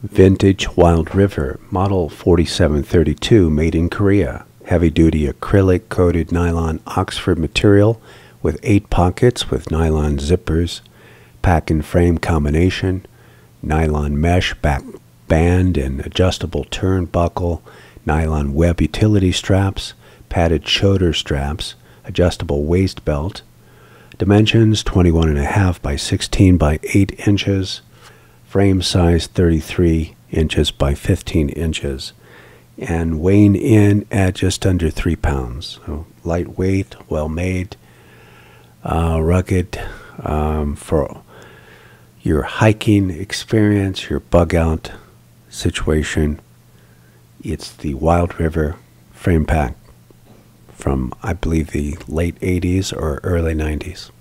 Vintage Wild River, model 4732, made in Korea. Heavy-duty acrylic coated nylon Oxford material with 8 pockets with nylon zippers, pack and frame combination, nylon mesh back band and adjustable turnbuckle, nylon web utility straps, padded shoulder straps, adjustable waist belt. Dimensions 21.5 by 16 by 8 inches. Frame size 33 inches by 15 inches. And weighing in at just under 3 pounds. So lightweight, well made, rugged for your hiking experience, your bug out situation. It's the Wild River frame pack from, I believe, the late 80s or early 90s.